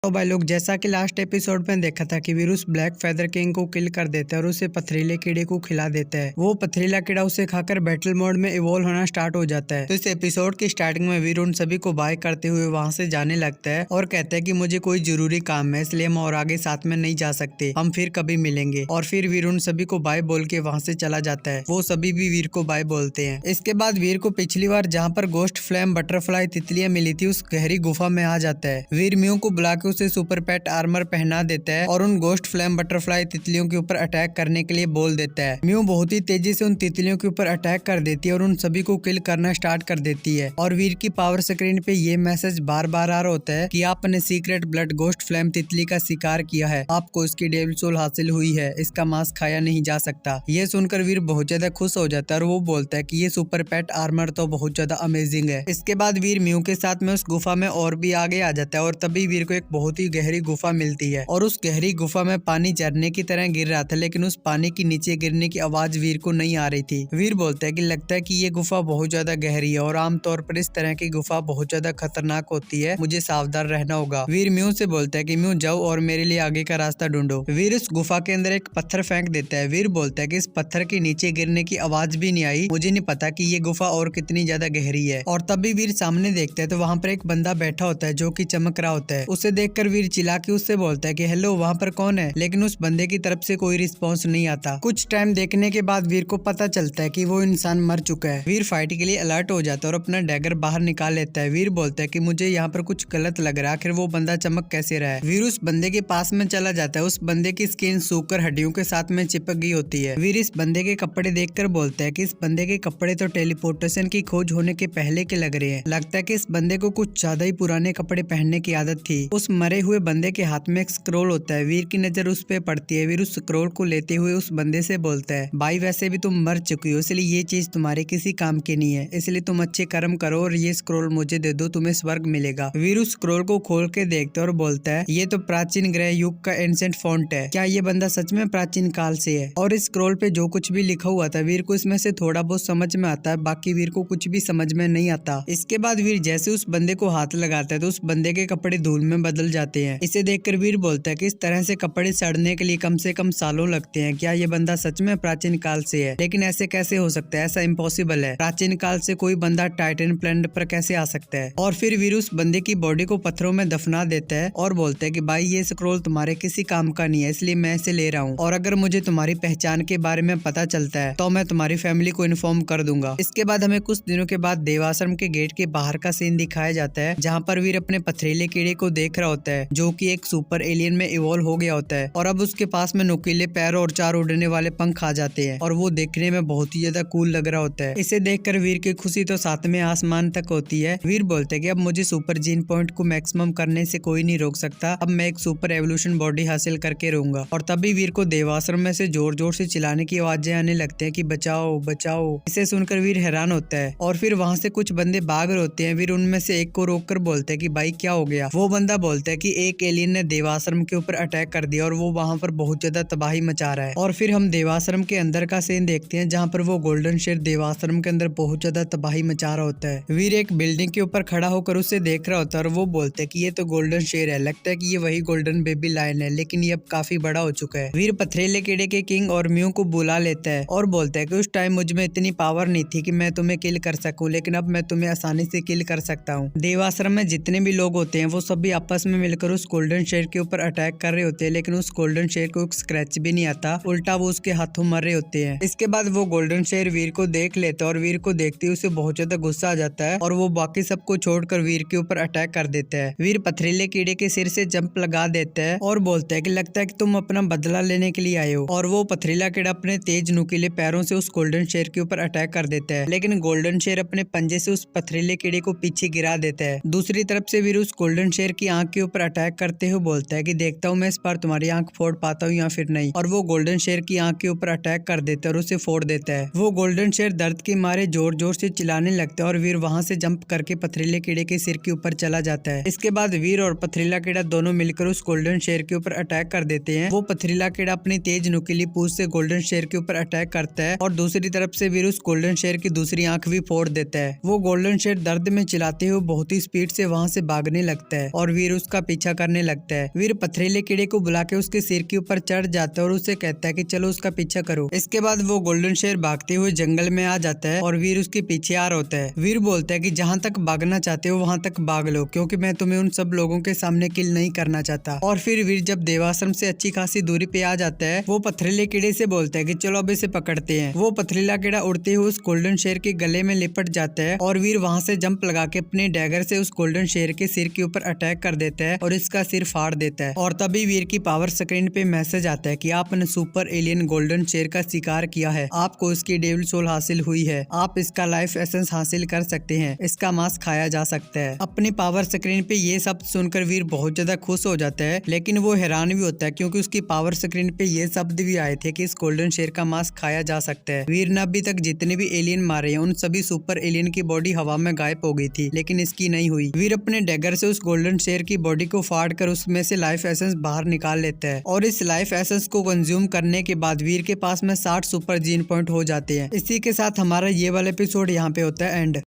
तो भाई लोग, जैसा कि लास्ट एपिसोड में देखा था कि वीर उस ब्लैक फेदर किंग को किल कर देता है और उसे पथरीले कीड़े को खिला देता है। वो पथरीला कीड़ा उसे खाकर बैटल मोड में इवॉल्व होना स्टार्ट हो जाता है। तो इस एपिसोड की स्टार्टिंग में वीर उन सभी को बाय करते हुए वहां से जाने लगता है और कहता है कि मुझे कोई जरूरी काम है, इसलिए हम और आगे साथ में नहीं जा सकते, हम फिर कभी मिलेंगे। और फिर वीर उन सभी को बाय बोल के वहां से चला जाता है। वो सभी भी वीर को बाय बोलते हैं। इसके बाद वीर को पिछली बार जहाँ पर गोस्ट फ्लेम बटरफ्लाई तितलियां मिली थी उस गहरी गुफा में आ जाता है। वीर म्यू को बुला के उसे सुपर पेट आर्मर पहना देता है और उन गोस्ट फ्लेम बटरफ्लाई तितलियों के ऊपर अटैक करने के लिए बोल देता है। म्यू बहुत ही तेजी से उन तितलियों के ऊपर अटैक कर देती है और उन सभी को किल करना स्टार्ट कर देती है। और वीर की पावर स्क्रीन पे ये मैसेज बार बार आ रहा होता है कि आपने सीक्रेट ब्लड गोस्ट फ्लेम तितली का शिकार किया है, आपको इसकी डेविल सोल हासिल हुई है, इसका मांस खाया नहीं जा सकता। ये सुनकर वीर बहुत ज्यादा खुश हो जाता है और वो बोलता है कि ये सुपर पेट आर्मर तो बहुत ज्यादा अमेजिंग है। इसके बाद वीर म्यू के साथ में उस गुफा में और भी आगे आ जाता है और तभी वीर को एक बहुत ही गहरी गुफा मिलती है और उस गहरी गुफा में पानी झरने की तरह गिर रहा था, लेकिन उस पानी की नीचे गिरने की आवाज वीर को नहीं आ रही थी। वीर बोलता है कि लगता है कि ये गुफा बहुत ज्यादा गहरी है और आमतौर पर इस तरह की गुफा बहुत ज्यादा खतरनाक होती है, मुझे सावधान रहना होगा। वीर म्यू से बोलता है कि म्यू जाओ और मेरे लिए आगे का रास्ता ढूंढो। वीर उस गुफा के अंदर एक पत्थर फेंक देता है। वीर बोलता है कि इस पत्थर के नीचे गिरने की आवाज भी नहीं आई, मुझे नहीं पता कि ये गुफा और कितनी ज्यादा गहरी है। और तभी वीर सामने देखता है तो वहाँ पर एक बंदा बैठा होता है जो कि चमक रहा होता है। उसे देखकर वीर चिल्ला के उससे बोलता है कि हेलो, वहाँ पर कौन है, लेकिन उस बंदे की तरफ से कोई रिस्पॉन्स नहीं आता। कुछ टाइम देखने के बाद वीर को पता चलता है कि वो इंसान मर चुका है। वीर फाइट के लिए अलर्ट हो जाता है और अपना डैगर बाहर निकाल लेता है। वीर बोलता है कि मुझे यहाँ पर कुछ गलत लग रहा है, आखिर वो बंदा चमक कैसे रहा है। वीर उस बंदे के पास में चला जाता है। उस बंदे की स्किन सूखकर हड्डियों के साथ में चिपक गई होती है। वीर इस बंदे के कपड़े देखकर बोलता है कि इस बंदे के कपड़े तो टेलीपोर्टेशन की खोज होने के पहले के लग रहे हैं। लगता है कि इस बंदे को कुछ ज्यादा ही पुराने कपड़े पहनने की आदत थी। उस मरे हुए बंदे के हाथ में एक स्क्रोल होता है। वीर की नजर उस पे पड़ती है। वीर उस स्क्रोल को लेते हुए उस बंदे से बोलता है, भाई वैसे भी तुम मर चुकी हो, इसलिए ये चीज तुम्हारे किसी काम की नहीं है, इसलिए तुम अच्छे कर्म करो और ये स्क्रोल मुझे दे दो, तुम्हें स्वर्ग मिलेगा। वीर उस स्क्रोल को खोल के देखता है और बोलता है, ये तो प्राचीन ग्रह युग का एंशिएंट फॉन्ट है, क्या ये बंदा सच में प्राचीन काल से है। और इस स्क्रोल पे जो कुछ भी लिखा हुआ था वीर को इसमें से थोड़ा बहुत समझ में आता है, बाकी वीर को कुछ भी समझ में नहीं आता। इसके बाद वीर जैसे उस बंदे को हाथ लगाता है तो उस बंदे के कपड़े धूल में बदल जाते हैं। इसे देखकर वीर बोलता है कि इस तरह से कपड़े सड़ने के लिए कम से कम सालों लगते हैं, क्या ये बंदा सच में प्राचीन काल से है। लेकिन ऐसे कैसे हो सकता है, ऐसा इम्पॉसिबल है, प्राचीन काल से कोई बंदा टाइटन प्लैनेट पर कैसे आ सकता है। और फिर वीर उस बंदे की बॉडी को पत्थरों में दफना देता है और बोलता है कि भाई ये स्क्रोल तुम्हारे किसी काम का नहीं है, इसलिए मैं इसे ले रहा हूँ, और अगर मुझे तुम्हारी पहचान के बारे में पता चलता है तो मैं तुम्हारी फैमिली को इन्फॉर्म कर दूंगा। इसके बाद हमें कुछ दिनों के बाद देवाश्रम के गेट के बाहर का सीन दिखाया जाता है, जहाँ पर वीर अपने पथरीले कीड़े को देख रहा होता है जो कि एक सुपर एलियन में इवॉल्व हो गया होता है और अब उसके पास में नुकीले पैर और 4 उड़ने वाले पंख आ जाते हैं और वो देखने में बहुत ही ज्यादा कूल लग रहा होता है। इसे देखकर वीर की खुशी तो सातवें आसमान तक होती है। वीर बोलते हैं कि अब मुझे सुपर जीन पॉइंट को मैक्सिमम करने से कोई नहीं रोक सकता, अब मैं एक सुपर एवोल्यूशन बॉडी हासिल करके रहूंगा। और तभी वीर को देवाश्रम में से जोर जोर से चिल्लाने की आवाजें आने लगते हैं कि बचाओ बचाओ। इसे सुनकर वीर हैरान होता है और फिर वहाँ से कुछ बंदे भाग रहे होते हैं। वीर उनमें से एक को रोककर बोलते हैं कि भाई क्या हो गया। वो बंदा बोलता है कि एक एलियन ने देवाश्रम के ऊपर अटैक कर दिया और वो वहाँ पर बहुत ज्यादा तबाही मचा रहा है। और फिर हम देवाश्रम के अंदर का सीन देखते हैं जहाँ पर वो गोल्डन शेर देवाश्रम के अंदर बहुत ज्यादा तबाही मचा रहा होता है। वीर एक बिल्डिंग के ऊपर खड़ा होकर उसे देख रहा होता है और वो बोलते है कि ये तो गोल्डन शेर है, लगता है कि ये वही गोल्डन बेबी लायन है, लेकिन ये अब काफी बड़ा हो चुका है। वीर पथरीले कीड़े के किंग और म्यू को बुला लेता है और बोलता है कि उस टाइम मुझ में इतनी पावर नहीं थी कि मैं तुम्हें किल कर सकूं, लेकिन अब मैं तुम्हें आसानी से किल कर सकता हूँ। देवाश्रम में जितने भी लोग होते हैं वो सभी आपस में मिलकर उस गोल्डन शेर के ऊपर अटैक कर रहे होते हैं, लेकिन उस गोल्डन शेर को स्क्रैच भी नहीं आता, उल्टा वो उसके हाथों मर रहे होते हैं। इसके बाद वो गोल्डन शेर वीर को देख लेता है और वीर को देखते ही उसे बहुत ज्यादा गुस्सा आ जाता है और वो बाकी सबको छोड़कर वीर के ऊपर अटैक कर देता है। वीर पथरीले कीड़े के सिर से जंप लगा देता है और बोलता है कि लगता है कि तुम अपना बदला लेने के लिए आए हो। और वो पथरीला कीड़ा अपने तेज नुकीले पैरों से उस गोल्डन शेर के ऊपर अटैक कर देता है, लेकिन गोल्डन शेर अपने पंजे से उस पथरीले कीड़े को पीछे गिरा देता है। दूसरी तरफ से वीर उस गोल्डन शेर की आंख के ऊपर अटैक करते हुए बोलता है कि देखता हूँ मैं इस बार तुम्हारी आंख फोड़ पाता हूँ या फिर नहीं। और वो गोल्डन शेर की आंख के ऊपर अटैक कर देता है और उसे फोड़ देता है। वो गोल्डन शेर दर्द के मारे जोर जोर से चिल्लाने लगता है और वीर वहां से जंप करके पथरीले कीड़े के सिर के ऊपर चला जाता है। इसके बाद वीर और पथरीला कीड़ा दोनों मिलकर उस गोल्डन शेर के ऊपर अटैक कर देते हैं। वो पथरीला कीड़ा अपनी तेज नुकीली पूंछ से गोल्डन शेर के ऊपर अटैक करता है और दूसरी तरफ से वीर उस गोल्डन शेर की दूसरी आंख भी फोड़ देता है। वो गोल्डन शेर दर्द में चिल्लाते हुए बहुत ही स्पीड से वहां से भागने लगता है और वीर उसका पीछा करने लगता है। वीर पथरीले कीड़े को बुला के उसके सिर के ऊपर चढ़ जाता है और उसे कहता है कि चलो उसका पीछा करो। इसके बाद वो गोल्डन शेर भागते हुए जंगल में आ जाता है और वीर उसके पीछे आ रहा होता है। वीर बोलता है कि जहाँ तक भागना चाहते हो वहाँ तक भाग लो, क्योंकि मैं तुम्हें उन सब लोगों के सामने किल नहीं करना चाहता। और फिर वीर जब देवाश्रम से अच्छी खासी दूरी पे आ जाता है, वो पथरीले कीड़े से बोलता है कि चलो अब इसे पकड़ते हैं। वो पथरीला कीड़ा उड़ते हुए उस गोल्डन शेर के गले में लिपट जाता है और वीर वहाँ से जंप लगा के अपने डैगर से उस गोल्डन शेर के सिर के ऊपर अटैक कर देता है और इसका सिर फाड़ देता है। और तभी वीर की पावर स्क्रीन पे मैसेज आता है कि आपने सुपर एलियन गोल्डन शेर का शिकार किया है, आपको इसकी डेविल सोल हासिल हुई है, आप इसका लाइफ एसेंस हासिल कर सकते हैं, इसका मांस खाया जा सकता है। अपनी पावर स्क्रीन पे ये शब्द सुनकर वीर बहुत ज्यादा खुश हो जाता है, लेकिन वो हैरान भी होता है क्योंकि उसकी पावर स्क्रीन पे ये शब्द भी आए थे कि इस गोल्डन शेर का मांस खाया जा सकता है। वीर ने अभी तक जितने भी एलियन मारे हैं उन सभी सुपर एलियन की बॉडी हवा में गायब हो गई थी, लेकिन इसकी नहीं हुई। वीर अपने डैगर से उस गोल्डन शेर की बॉडी को फाड़ कर उसमें से लाइफ एसेंस बाहर निकाल लेता है और इस लाइफ एसेंस को कंज्यूम करने के बाद वीर के पास में 60 सुपर जीन पॉइंट हो जाते हैं। इसी के साथ हमारा ये वाला एपिसोड यहाँ पे होता है and.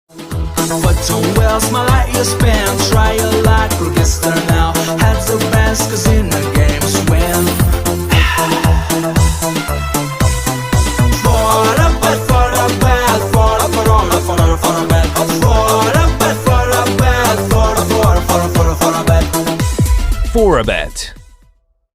But don't well, smile at your span. Try a lot, but guess there now. Had the best, 'cause